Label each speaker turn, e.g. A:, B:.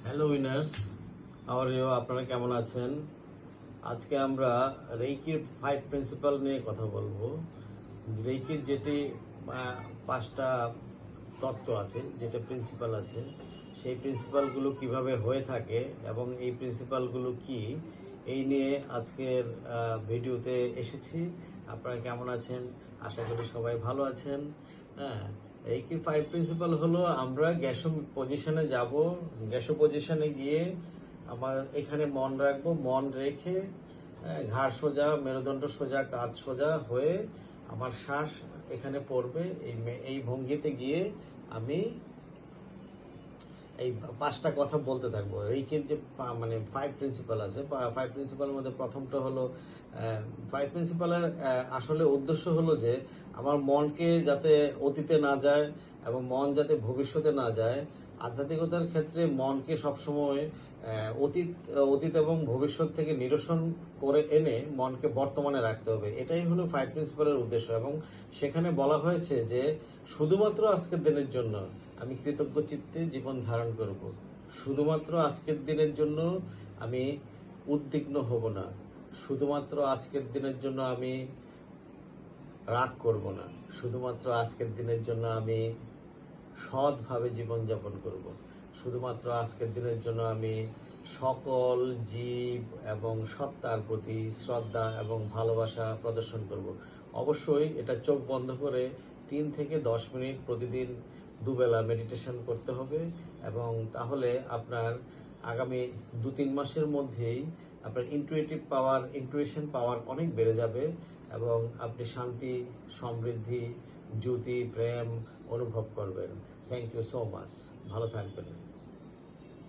A: Hello winners, how are you? আপনারা কেমন আছেন? আজকে আমরা রেইকির 5 প্রিন্সিপাল নিয়ে কথা বলবো। রেইকির যেটি পাঁচটা তত্ত্ব আছে, যেটা প্রিন্সিপাল আছে, সেই প্রিন্সিপালগুলো কিভাবে হয়ে থাকে এবং এই প্রিন্সিপালগুলো কি, এই নিয়ে আজকের ভিডিওতে এসেছি। আপনারা কেমন আছেন? আশা করি সবাই ভালো আছেন। হ্যাঁ, এই কি 5 প্রিন্সিপাল হলো, আমরা গ্যাসো পজিশনে যাব। গ্যাসো পজিশনে গিয়ে আমার এখানে মন রাখবো, মন রেখে ঘাড় সোজা, মেরুদণ্ড সোজা, কাঁধ সোজা হয়ে আমার শ্বাস এখানে পড়বে। এই ভঙ্গিতে গিয়ে আমি এই পাঁচটা কথা বলতে থাকবো। রেইকির যে মানে 5 প্রিন্সিপাল আছে, 5 প্রিন্সিপালের মধ্যে প্রথমটা হলো 5 প্রিন্সিপালের আসলে উদ্দেশ্য হলো যে আমার মনকে যাতে অতীতে না যায় এবং মন যাতে ভবিষ্যতে না যায়। আধ্যাত্মিকতার ক্ষেত্রে মনকে সবসময় অতীত এবং ভবিষ্যৎ থেকে নিরসন করে এনে মনকে বর্তমানে রাখতে হবে। এটাই হলো 5 প্রিন্সিপালের উদ্দেশ্য। এবং সেখানে বলা হয়েছে যে শুধুমাত্র আজকের দিনের জন্য আমি কৃতজ্ঞ চিত্তে জীবন ধারণ করব। শুধুমাত্র আজকের দিনের জন্য আমি উদ্বিগ্ন হব না। শুধুমাত্র আজকের দিনের জন্য আমি রাগ করব না। শুধুমাত্র আজকের দিনের জন্য আমি সৎভাবে জীবনযাপন করব। শুধুমাত্র আজকের দিনের জন্য আমি সকল জীব এবং সত্তার প্রতি শ্রদ্ধা এবং ভালোবাসা প্রদর্শন করব। অবশ্যই এটা চোখ বন্ধ করে 3 থেকে 10 মিনিট প্রতিদিন দুবেলা মেডিটেশন করতে হবে। এবং তাহলে আপনার আগামী 2-3 মাসের মধ্যেই আপনার ইন্টুইশন পাওয়ার অনেক বেড়ে যাবে এবং আপনি শান্তি, সমৃদ্ধি, জ্যোতি, প্রেম অনুভব করবেন। Thank you so much. ভালো থাকবেন।